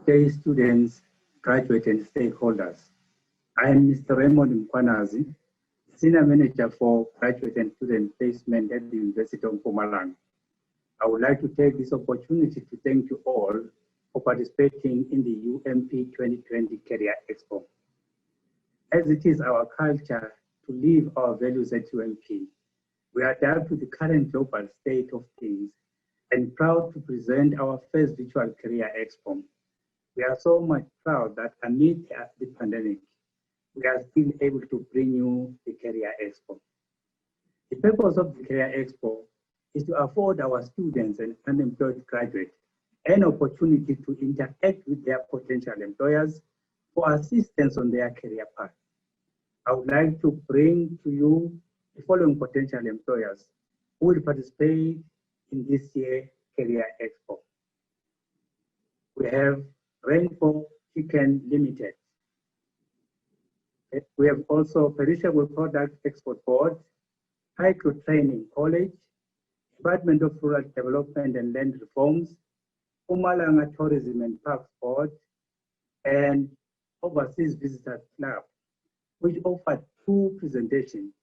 day, students, graduates, and stakeholders. I am Mr. Raymond Mkwanazi, Senior Manager for Graduate and Student Placement at the University of Mpumalanga. I would like to take this opportunity to thank you all for participating in the UMP 2020 Career Expo. As it is our culture to live our values at UMP, we adapt to the current global state of things and proud to present our first virtual Career Expo. We are so much proud that amid the pandemic, we are still able to bring you the Career Expo. The purpose of the Career Expo is to afford our students and unemployed graduates an opportunity to interact with their potential employers for assistance on their career path. I would like to bring to you the following potential employers who will participate in this year's Career Expo. We have Rainbow Chicken Limited. We have also Perishable Product Export Board, Hydro Training College, Department of Rural Development and Land Reforms, Mpumalanga Tourism and Parks Board, and Overseas Visitors Club, which offered two presentations,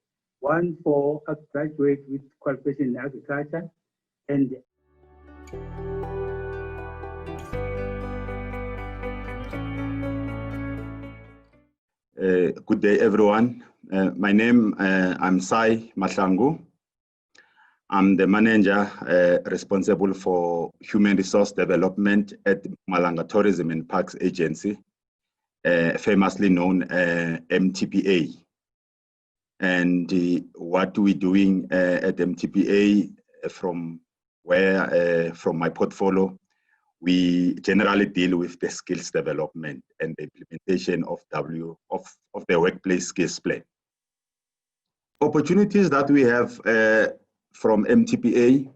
one for a graduate with qualification in agriculture and good day, everyone. My name, I'm Sai Mahlangu. I'm the manager responsible for human resource development at Mpumalanga Tourism and Parks Agency, famously known MTPA. And what we're doing at MTPA, from my portfolio, we generally deal with the skills development and the implementation of the workplace skills plan. Opportunities that we have from MTPA,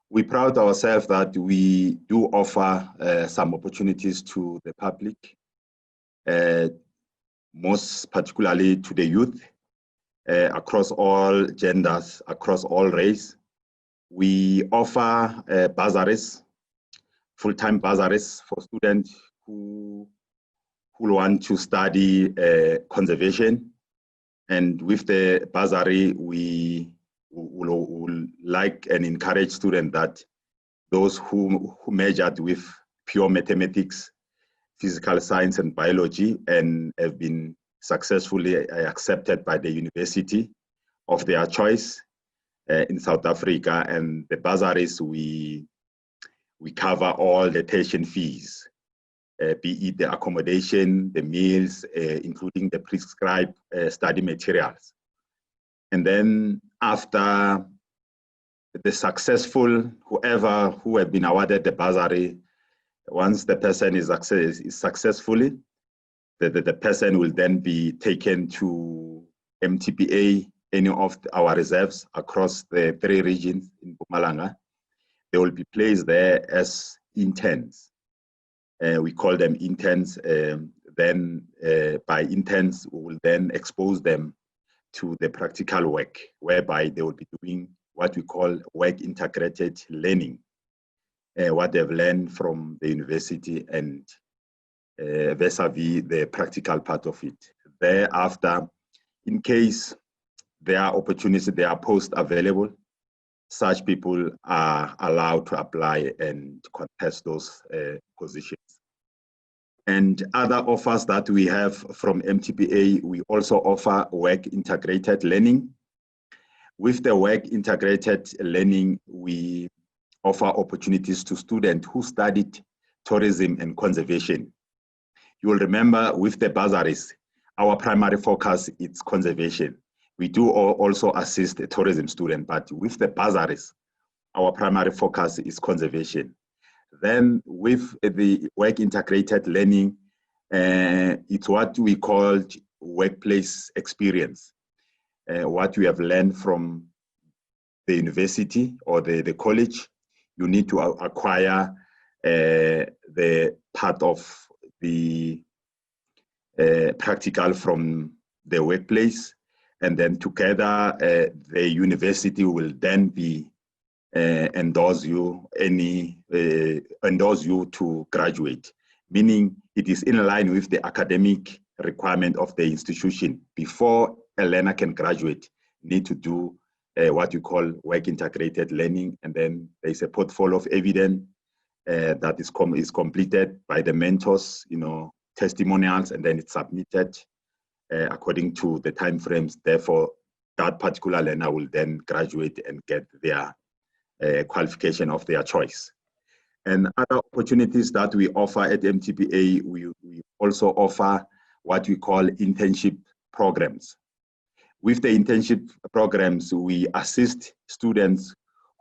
we proud ourselves that we do offer some opportunities to the public, most particularly to the youth, across all genders, across all race. We offer bursaries, full-time bursaries for students who want to study conservation. And with the bursary, we will like and encourage students that those who majored with pure mathematics, physical science and biology and have been successfully accepted by the university of their choice in South Africa. And the bursaries, we cover all the tuition fees, be it the accommodation, the meals, including the prescribed study materials. And then after the successful, whoever who have been awarded the bursary, once the person is successfully, the person will then be taken to MTPA, any of our reserves across the 3 regions in Mpumalanga. They will be placed there as interns. We call them interns. Then by interns, we will then expose them to the practical work, whereby they will be doing what we call work integrated learning, what they've learned from the university and vis-a-vis the practical part of it. Thereafter, in case there are opportunities, there are posts available, such people are allowed to apply and contest those positions. And other offers that we have from MTPA, we also offer work integrated learning. With the work integrated learning, we offer opportunities to students who studied tourism and conservation. You will remember with the bursaries, our primary focus is conservation. We do also assist a tourism student, but with the bursaries, our primary focus is conservation. Then with the work integrated learning, it's what we call workplace experience. What we have learned from the university or the college, you need to acquire the part of the practical from the workplace, and then together the university will then be endorse you to graduate. meaning it is in line with the academic requirement of the institution. Before a learner can graduate, need to do what you call work integrated learning, and then there's a portfolio of evidence that is completed by the mentors, testimonials, and then it's submitted according to the timeframes. Therefore, that particular learner will then graduate and get their qualification of their choice. And other opportunities that we offer at MTPA, we also offer what we call internship programs. With the internship programs, we assist students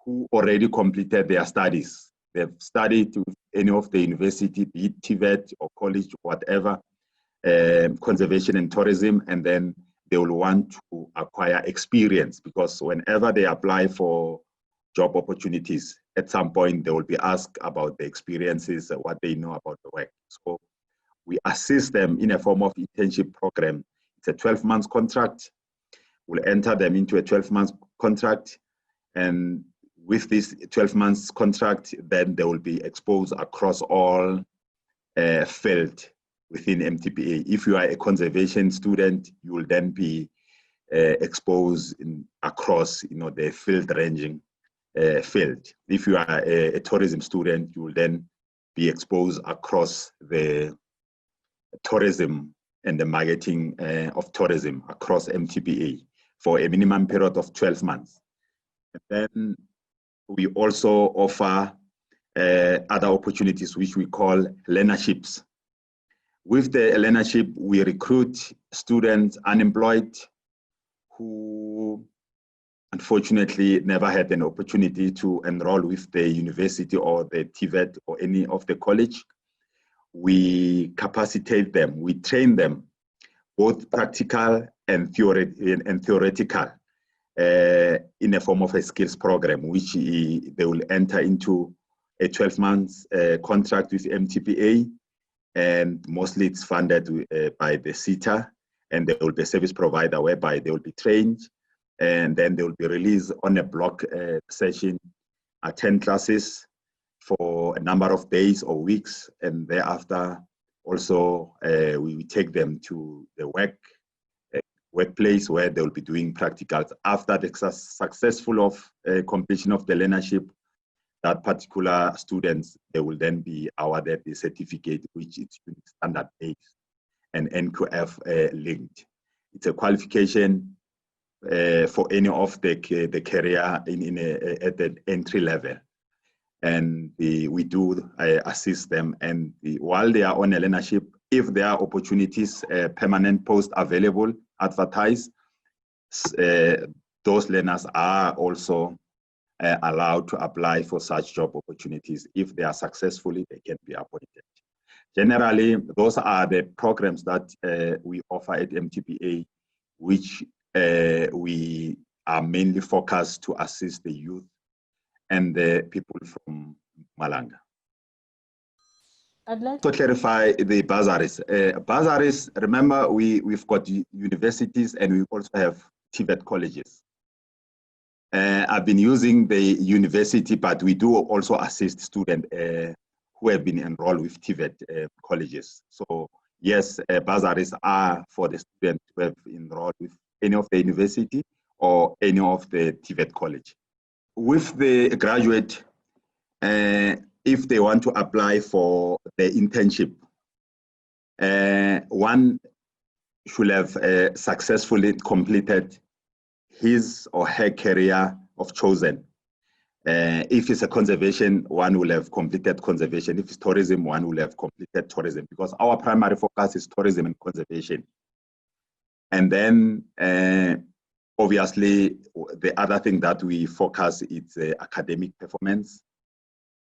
who already completed their studies. They've studied with any of the university, be it TVET or college, whatever, conservation and tourism, and then they will want to acquire experience, because whenever they apply for job opportunities, at some point they will be asked about the experiences, what they know about the work. So we assist them in a form of internship program. It's a 12-month contract. We'll enter them into a 12-month contract, and with this 12 months contract, then they will be exposed across all fields within MTPA. If you are a conservation student, you will then be exposed across the field ranging field. If you are a tourism student, you will then be exposed across the tourism and the marketing of tourism across MTPA for a minimum period of 12 months. And then we also offer other opportunities which we call learnerships. With the learnership, we recruit students unemployed who unfortunately never had an opportunity to enroll with the university or the TVET or any of the college. We capacitate them, we train them, both practical and theoretical, in a form of a skills program, which they will enter into a 12 months contract with MTPA, and mostly it's funded by the SETA, and there will be a service provider whereby they will be trained, and then they will be released on a block session, attend classes for a number of days or weeks, and thereafter also we take them to the workplace where they will be doing practicals. After the successful completion of the learnership, that particular students, they will then be awarded the certificate, which is standard based and NQF linked. It's a qualification for any of the career at the entry level. And we do assist them. And while they are on a learnership, if there are opportunities, permanent posts available, advertised, those learners are also allowed to apply for such job opportunities. If they are successfully, they can be appointed. Generally, those are the programs that we offer at MTPA, which we are mainly focused to assist the youth and the people from Mpumalanga. I'd like to clarify the bursaries. Bursaries, remember, we've got universities and we also have TVET colleges. I've been using the university, but we do also assist students who have been enrolled with TVET colleges. So yes, bursaries are for the students who have enrolled with any of the university or any of the TVET college. With the graduate, if they want to apply for the internship, one should have successfully completed his or her career of chosen. If it's a conservation, one will have completed conservation. If it's tourism, one will have completed tourism, because our primary focus is tourism and conservation. And then obviously the other thing that we focus is academic performance.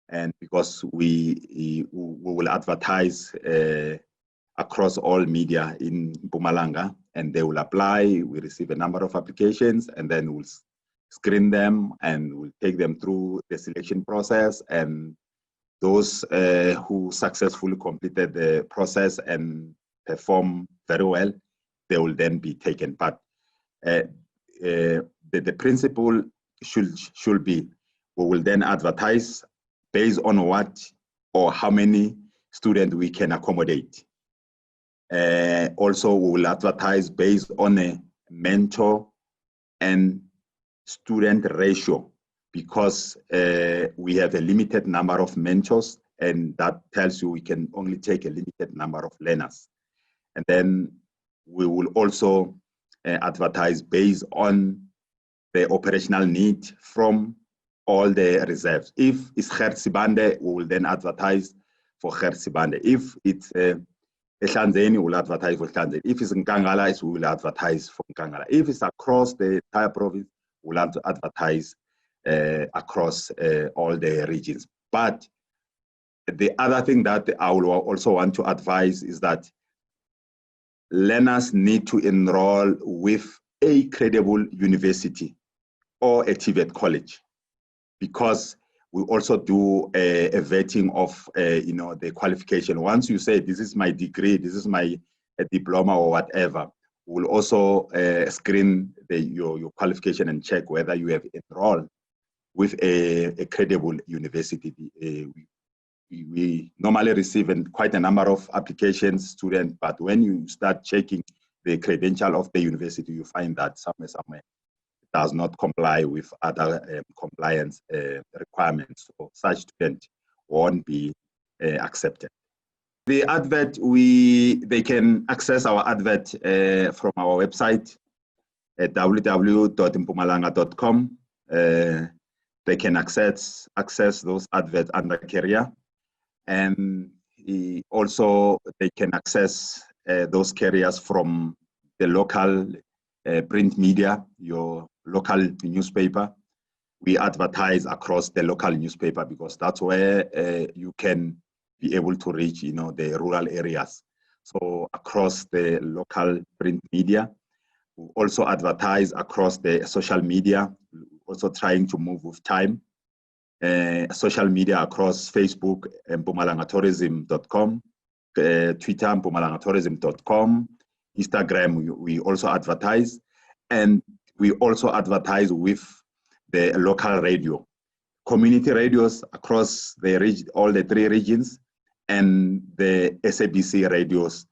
And because we will advertise across all media in Mpumalanga, and they will apply, we receive a number of applications, and then we'll screen them and we'll take them through the selection process, and those who successfully completed the process and perform very well, they will then be taken. But the principle should be, we will then advertise based on what or how many student we can accommodate. Also, we will advertise based on a mentor and student ratio, because we have a limited number of mentors, and that tells you we can only take a limited number of learners. And then we will also advertise based on the operational need from all the reserves. If it's Gersibande, we will then advertise for Gersibande. If it's Ehlanzeni, we will advertise for Ehlanzeni. If it's Nkangala, we will advertise for Nkangala. If it's across the entire province, we'll have to advertise across all the regions. But the other thing that I will also want to advise is that learners need to enroll with a credible university or a TVET college, because we also do a vetting of the qualification. Once you say, this is my degree, this is my diploma or whatever, we'll also screen your qualification and check whether you have enrolled with a credible university. We normally receive quite a number of applications, students, but when you start checking the credential of the university, you find that somewhere it does not comply with other compliance requirements. So such student won't be accepted. The advert, they can access our advert from our website at www.mpumalanga.com. They can access those adverts under career, and also they can access those careers from the local print media, your local newspaper. We advertise across the local newspaper because that's where you can be able to reach, the rural areas. So across the local print media, we also advertise across the social media, also trying to move with time. Social media across Facebook, mpumalangatourism.com, Twitter, mpumalangatourism.com, Instagram, we also advertise, and we also advertise with the local radio, community radios across all the 3 regions, and the SABC radios,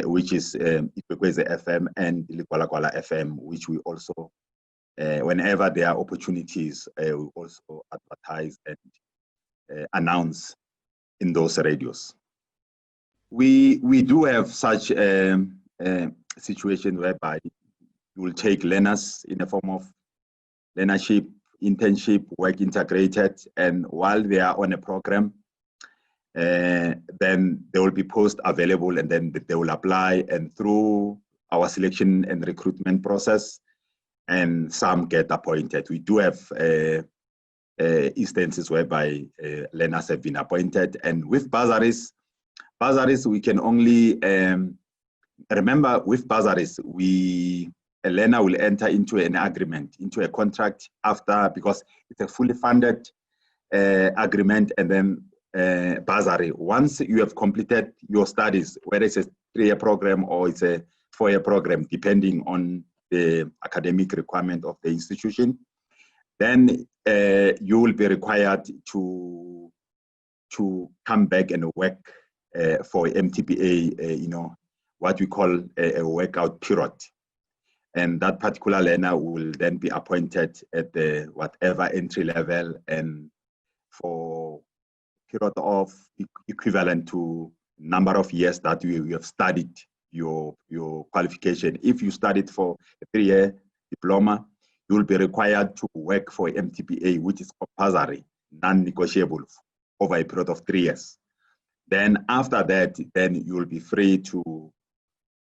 which is Ikwekwezi FM and Likwalakwala FM, which we also, whenever there are opportunities, we also advertise and announce in those radios. We do have such a situation whereby you will take learners in the form of learnership, internship, work integrated, and while they are on a program, then there will be posts available, and then they will apply, and through our selection and recruitment process, and some get appointed. We do have instances whereby learners have been appointed, and with bursaries we can only remember, with bursaries a learner will enter into an agreement, into a contract after, because it's a fully funded agreement, and then bursary. Once you have completed your studies, whether it's a 3-year program or it's a 4-year program, depending on the academic requirement of the institution, then you will be required to come back and work for MTPA, what we call a workout period. And that particular learner will then be appointed at the whatever entry level, and for period of equivalent to number of years that you have studied your qualification. If you studied for a 3-year diploma, you will be required to work for MTPA, which is compulsory, non-negotiable, over a period of 3 years. Then after that, then you will be free to,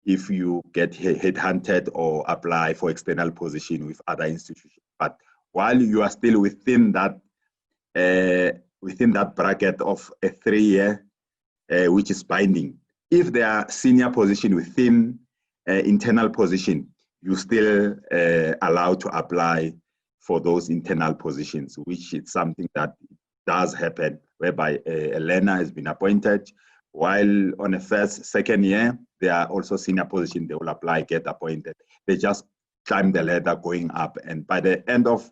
if you get headhunted or apply for external position with other institutions. But while you are still within that bracket of a 3-year, which is binding, if there are senior position within internal position, you still allowed to apply for those internal positions, which is something that does happen, whereby a learner has been appointed, while on a first, second year, there are also senior position, they will apply, get appointed. They just climb the ladder going up, and by the end of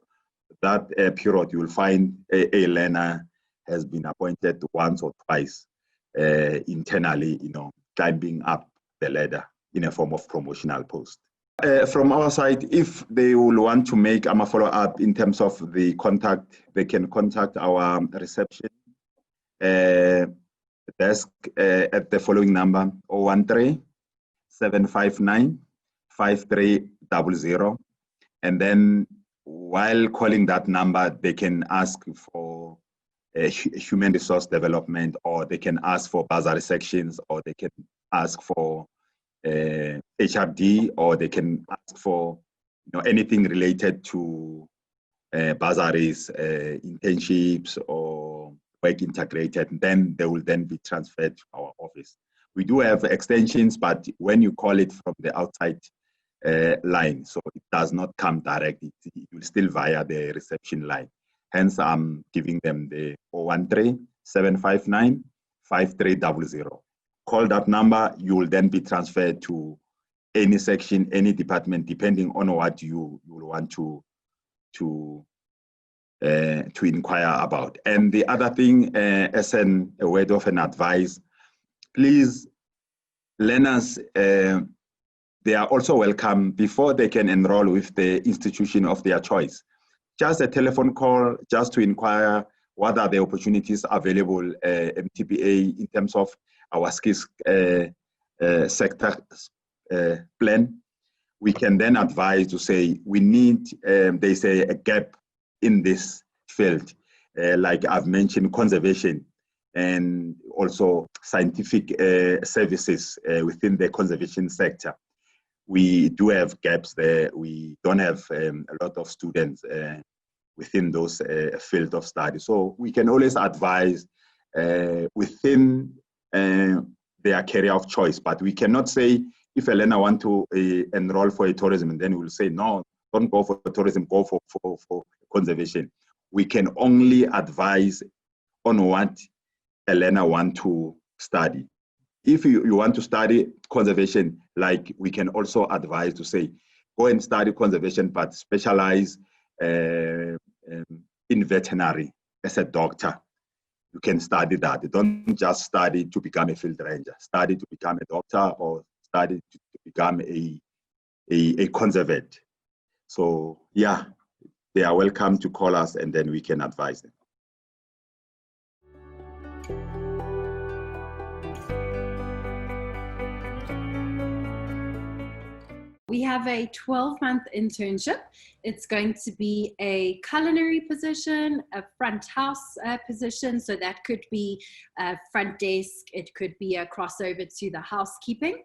that period, you will find a learner has been appointed once or twice. internally, climbing up the ladder in a form of promotional post. From our side, if they will want to make a follow-up in terms of the contact, they can contact our reception desk at the following number: 013-759-5300. And then while calling that number, they can ask for human resource development, or they can ask for bursary sections, or they can ask for HRD, or they can ask for anything related to bursaries, internships, or work integrated. Then they will then be transferred to our office. We do have extensions, but when you call it from the outside line, so it does not come directly, it will still via the reception line. Hence, I'm giving them the 013-759-5300. Call that number, you will then be transferred to any section, any department, depending on what you will want to inquire about. And the other thing, as a word of an advice, please, learners, they are also welcome before they can enroll with the institution of their choice. Just a telephone call, just to inquire what are the opportunities available, MTPA, in terms of our skills sector plan. We can then advise to say, we need, they say, a gap in this field, like I've mentioned, conservation, and also scientific services within the conservation sector. We do have gaps there. We don't have a lot of students within those field of study. So we can always advise within their career of choice, but we cannot say if a learner want to enroll for a tourism, and then we'll say, no, don't go for tourism, go for conservation. We can only advise on what a learner want to study. If you want to study conservation, like we can also advise to say, go and study conservation, but specialize in veterinary as a doctor. You can study that. Don't just study to become a field ranger. Study to become a doctor, or study to become a conservant. So yeah, they are welcome to call us, and then we can advise them. We have a 12-month internship. It's going to be a culinary position, a front house position. So that could be a front desk. It could be a crossover to the housekeeping.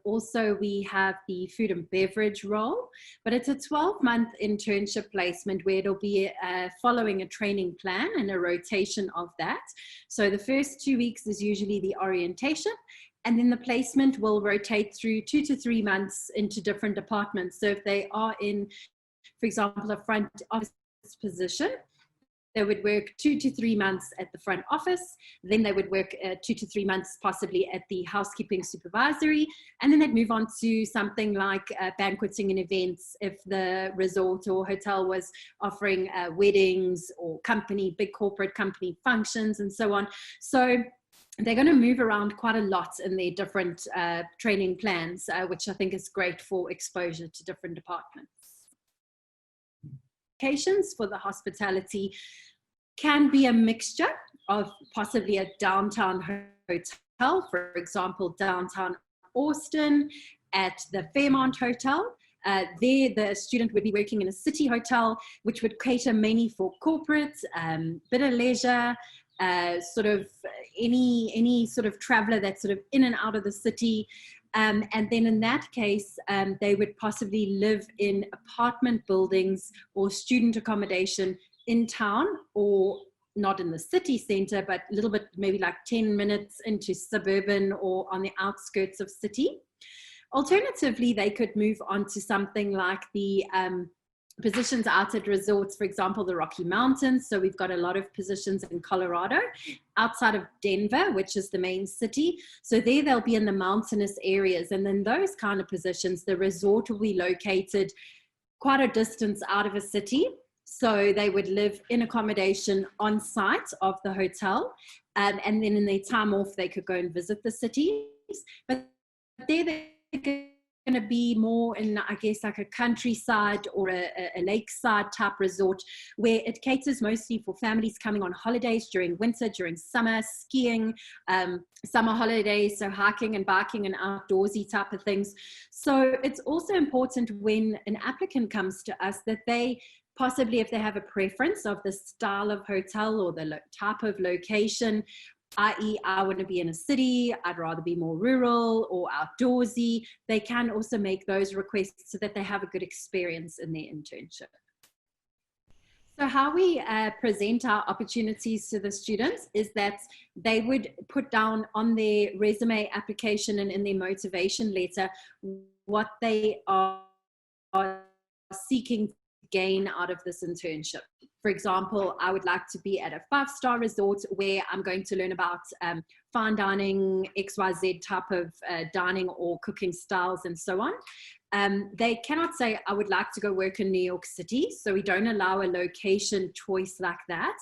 Also, we have the food and beverage role, but it's a 12-month internship placement where it'll be following a training plan and a rotation of that. So the first 2 weeks is usually the orientation, and then the placement will rotate through 2 to 3 months into different departments. So if they are in, for example, a front office position, they would work 2 to 3 months at the front office. Then they would work 2 to 3 months possibly at the housekeeping supervisory. And then they'd move on to something like banqueting and events if the resort or hotel was offering weddings or big corporate company functions and so on. So they're going to move around quite a lot in their different training plans, which I think is great for exposure to different departments. Locations for the hospitality can be a mixture of possibly a downtown hotel, for example, downtown Austin at the Fairmont Hotel. There, the student would be working in a city hotel, which would cater mainly for corporate, bit of leisure, sort of any sort of traveler that's sort of in and out of the city. And then in that case, they would possibly live in apartment buildings or student accommodation in town, or not in the city center, but a little bit, maybe like 10 minutes into suburban or on the outskirts of city. Alternatively, they could move on to something like the positions out at resorts, for example, the Rocky Mountains. So we've got a lot of positions in Colorado, outside of Denver, which is the main city. So there they'll be in the mountainous areas. And then those kind of positions, the resort will be located quite a distance out of a city. So they would live in accommodation on site of the hotel. And then in their time off, they could go and visit the cities. But they're going to be more in, I guess, like a countryside or a lakeside type resort, where it caters mostly for families coming on holidays during winter, during summer, skiing, summer holidays, so hiking and biking and outdoorsy type of things. So it's also important when an applicant comes to us that they possibly, if they have a preference of the style of hotel or the type of location, i.e. I want to be in a city, I'd rather be more rural or outdoorsy, they can also make those requests so that they have a good experience in their internship. So how we present our opportunities to the students is that they would put down on their resume application and in their motivation letter what they are seeking to gain out of this internship. For example, I would like to be at a 5-star resort where I'm going to learn about fine dining, XYZ type of dining or cooking styles and so on. They cannot say, I would like to go work in New York City. So we don't allow a location choice like that,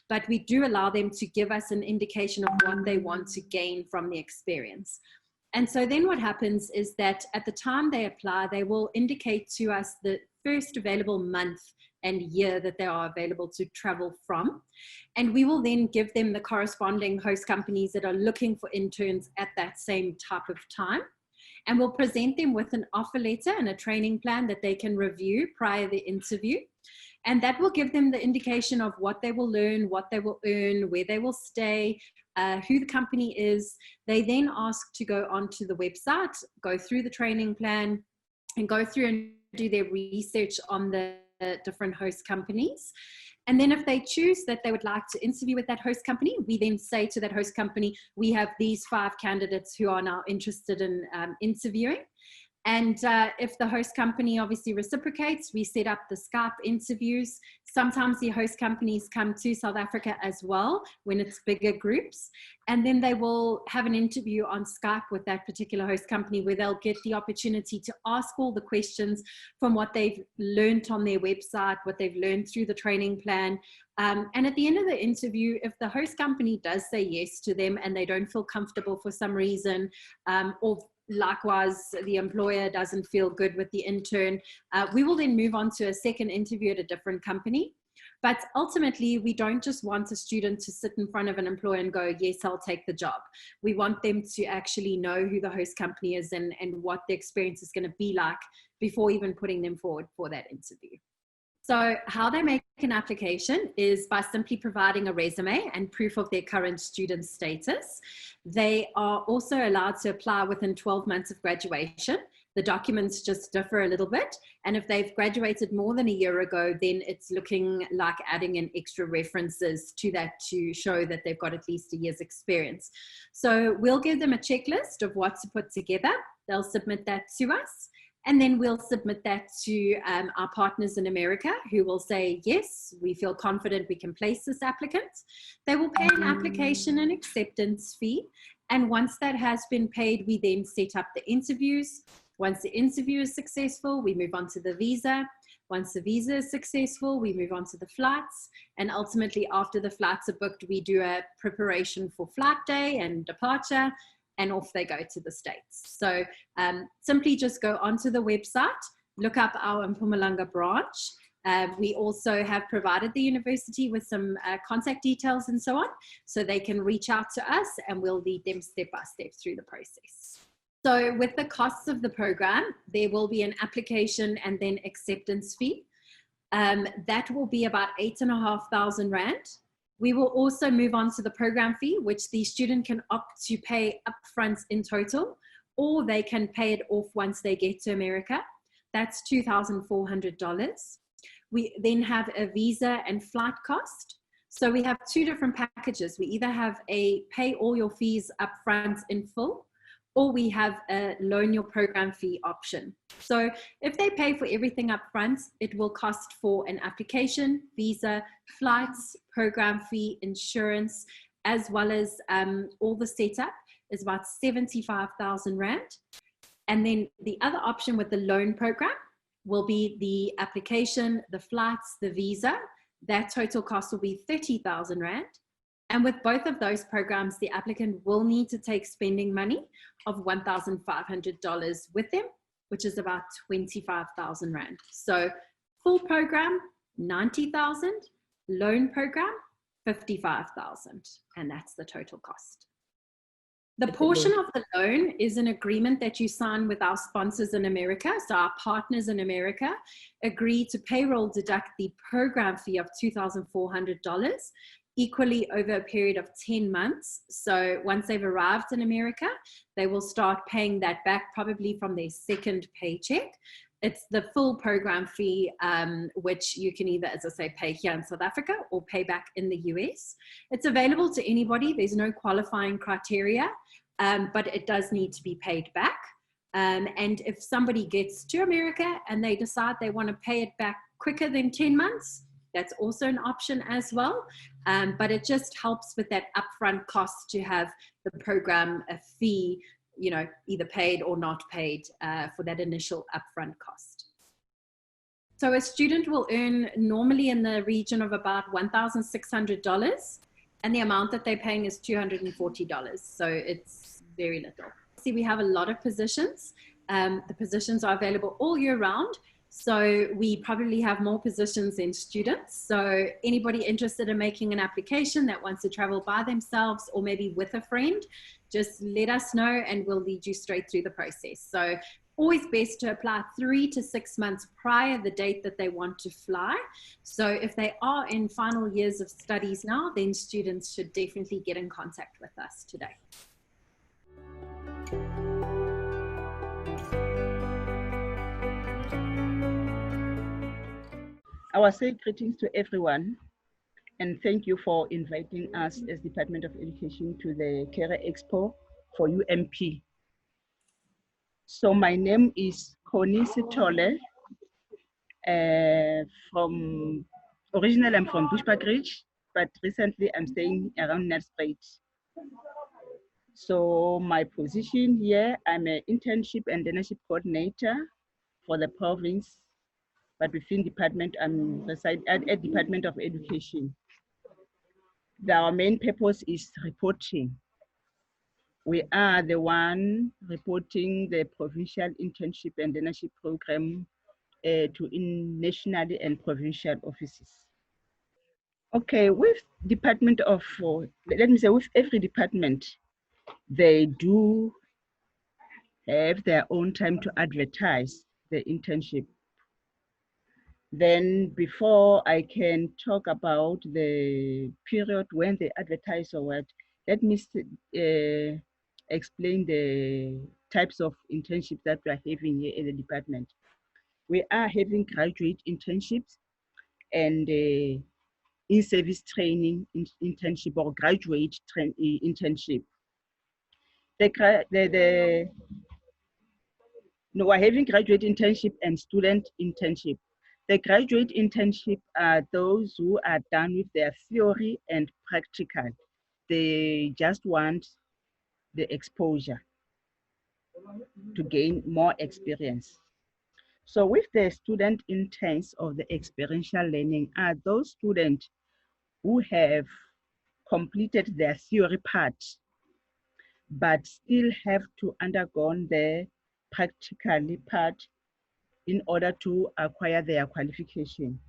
but we do allow them to give us an indication of what they want to gain from the experience. And so then what happens is that at the time they apply, they will indicate to us the first available month and year that they are available to travel from. And we will then give them the corresponding host companies that are looking for interns at that same type of time. And we'll present them with an offer letter and a training plan that they can review prior to the interview. And that will give them the indication of what they will learn, what they will earn, where they will stay, who the company is. They then ask to go onto the website, go through the training plan, and go through and do their research on the different host companies. And then if they choose that they would like to interview with that host company, we then say to that host company, we have these 5 candidates who are now interested in interviewing. And if the host company obviously reciprocates, we set up the Skype interviews. Sometimes the host companies come to South Africa as well when it's bigger groups. And then they will have an interview on Skype with that particular host company where they'll get the opportunity to ask all the questions from what they've learned on their website, what they've learned through the training plan. And at the end of the interview, if the host company does say yes to them and they don't feel comfortable for some reason, or likewise the employer doesn't feel good with the intern, we will then move on to a second interview at a different company. But ultimately, we don't just want a student to sit in front of an employer and go, yes, I'll take the job. We want them to actually know who the host company is and what the experience is going to be like before even putting them forward for that interview. So how they make an application is by simply providing a resume and proof of their current student status. They are also allowed to apply within 12 months of graduation. The documents just differ a little bit. And if they've graduated more than a year ago, then it's looking like adding in extra references to that to show that they've got at least a year's experience. So we'll give them a checklist of what to put together. They'll submit that to us. And then we'll submit that to our partners in America, who will say, yes, we feel confident we can place this applicant. They will pay an application and acceptance fee. And once that has been paid, we then set up the interviews. Once the interview is successful, we move on to the visa. Once the visa is successful, we move on to the flights. And ultimately, after the flights are booked, we do a preparation for flight day and departure, and off they go to the States. So simply just go onto the website, look up our Mpumalanga branch. We also have provided the university with some contact details and so on, so they can reach out to us and we'll lead them step by step through the process. So with the costs of the program, there will be an application and then acceptance fee. That will be about 8,500 Rand. We will also move on to the program fee, which the student can opt to pay upfront in total, or they can pay it off once they get to America. That's $2,400. We then have a visa and flight cost. So we have 2 different packages. We either have a pay all your fees upfront in full, or we have a loan your program fee option. So if they pay for everything up front, it will cost for an application, visa, flights, program fee, insurance, as well as all the setup is about 75,000 Rand. And then the other option with the loan program will be the application, the flights, the visa. That total cost will be 30,000 Rand. And with both of those programs, the applicant will need to take spending money of $1,500 with them, which is about 25,000 Rand. So full program, 90,000, loan program, 55,000, and that's the total cost. The portion of the loan is an agreement that you sign with our sponsors in America. So our partners in America agree to payroll deduct the program fee of $2,400 equally over a period of 10 months. So once they've arrived in America, they will start paying that back probably from their second paycheck. It's the full program fee, which you can either, as I say, pay here in South Africa or pay back in the US. It's available to anybody. There's no qualifying criteria, but it does need to be paid back. And if somebody gets to America and they decide they want to pay it back quicker than 10 months, that's also an option as well. But it just helps with that upfront cost to have the program fee, you know, either paid or not paid for that initial upfront cost. So a student will earn normally in the region of about $1,600, and the amount that they're paying is $240. So it's very little. See, we have a lot of positions. The positions are available all year round. So we probably have more positions than students. So anybody interested in making an application that wants to travel by themselves or maybe with a friend, just let us know and we'll lead you straight through the process. So always best to apply 3 to 6 months prior the date that they want to fly. So if they are in final years of studies now, then students should definitely get in contact with us today. I will say greetings to everyone and thank you for inviting us as Department of Education to the Career Expo for UMP. So my name is Connie Sitole. Originally I'm from Bushbuckridge, but recently I'm staying around Nelspruit. So my position here, I'm an internship and learnership coordinator for the province, but within department, I'm at Department of Education. Our main purpose is reporting. We are the one reporting the provincial internship and learnership program to national and provincial offices. Okay, with Department of, let me say with every department, they do have their own time to advertise the internship. Then before I can talk about the period when they advertise or what, let me explain the types of internships that we are having here in the department. We are having graduate internships and in-service training internship or graduate internship. No, we're having graduate internship and student internship. The graduate internship are those who are done with their theory and practical. They just want the exposure to gain more experience. So with the student interns of the experiential learning are those students who have completed their theory part, but still have to undergo the practical part in order to acquire their qualification.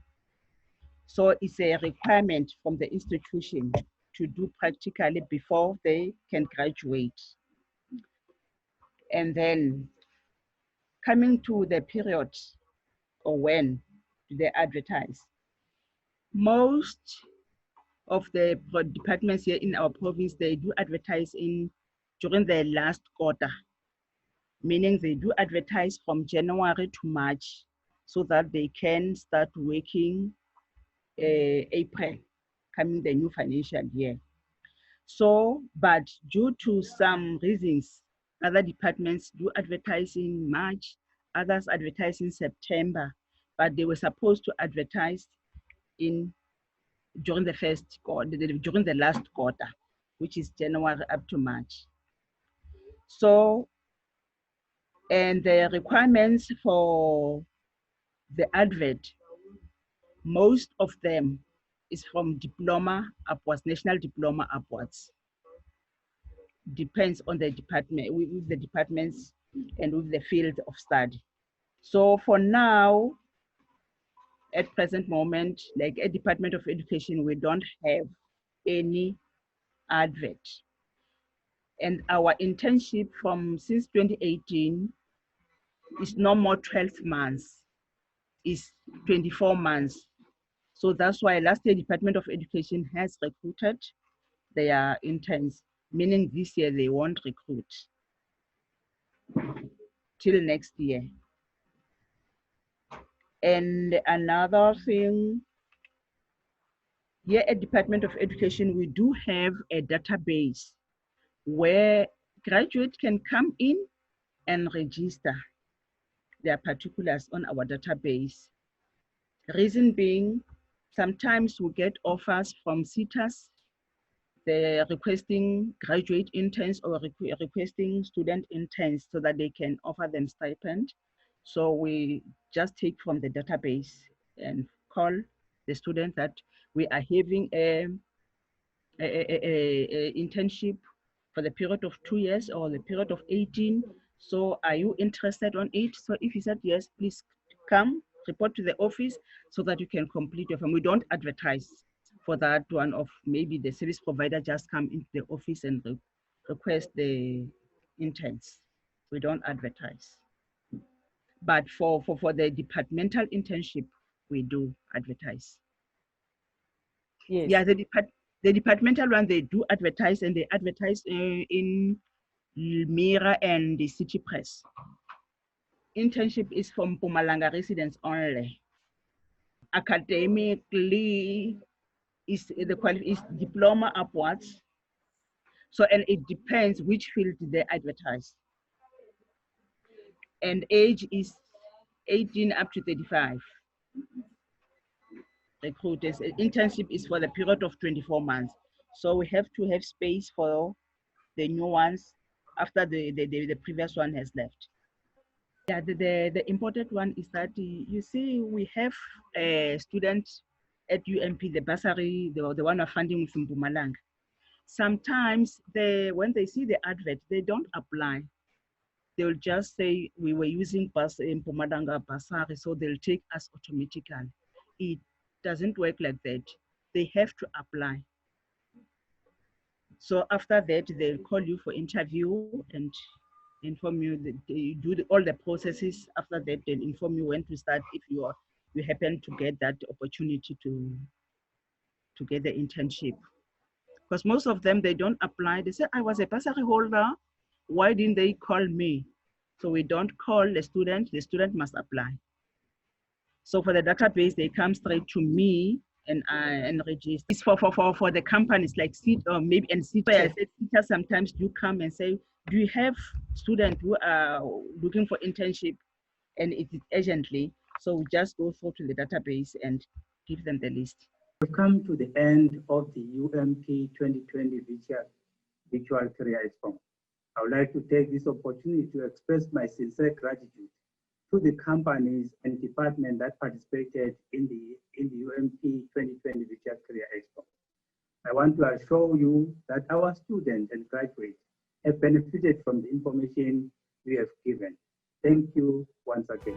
So it's a requirement from the institution to do practically before they can graduate. And then coming to the period or when do they advertise? Most of the departments here in our province, they do advertise during the last quarter, meaning they do advertise from January to March so that they can start working April, coming the new financial year. So, but due to some reasons, other departments do advertise in March, others advertise in September, but they were supposed to advertise during the first quarter, during the last quarter, which is January up to March. So, and the requirements for the advert, most of them is from diploma upwards, national diploma upwards. Depends on the department, with the departments and with the field of study. So for now, at present moment, like a Department of Education, we don't have any advert. And our internship since 2018 is no more 12 months, is 24 months. So that's why last year Department of Education has recruited their interns, meaning this year they won't recruit till next year. And another thing, here at Department of Education, we do have a database where graduates can come in and register their particulars on our database. Reason being, sometimes we get offers from SETAs, they're requesting graduate interns or requesting student interns so that they can offer them stipend. So we just take from the database and call the students that we are having a internship for the period of 2 years or the period of 18. So are you interested on it? So if you said yes, please come, report to the office so that you can complete your form. We don't advertise for that one of maybe the service provider just come into the office and request the interns. We don't advertise. But for the departmental internship, we do advertise. Yes. Yeah, the departmental one, they do advertise, and they advertise in Mira and the City Press. Internship is from Mpumalanga residents only. Academically, is diploma upwards. So, and it depends which field they advertise. And age is 18 up to 35. Recruiters. Internship is for the period of 24 months. So we have to have space for the new ones after the previous one has left. Yeah, the important one is that you see we have students at UMP, the bursary, the one of funding from Mpumalanga. Sometimes when they see the advert, they don't apply. They'll just say we were using Mpumalanga bursary, so they'll take us automatically. It doesn't work like that. They have to apply. So after that, they'll call you for interview and inform you that they do all the processes. After that, they'll inform you when to start if you happen to get that opportunity to get the internship. Because most of them, they don't apply. They say, I was a bursary holder. Why didn't they call me? So we don't call the student must apply. So for the database, they come straight to me and register. It's for the companies like SEED or maybe and SEED. Sometimes do come and say, do you have students who are looking for internship and it is urgently? So we just go through to the database and give them the list. We've come to the end of the UMP 2020 Virtual Career Expo. I would like to take this opportunity to express my sincere gratitude to the companies and departments that participated in the UMP 2020 Virtual Career Expo. I want to assure you that our students and graduates have benefited from the information we have given. Thank you once again.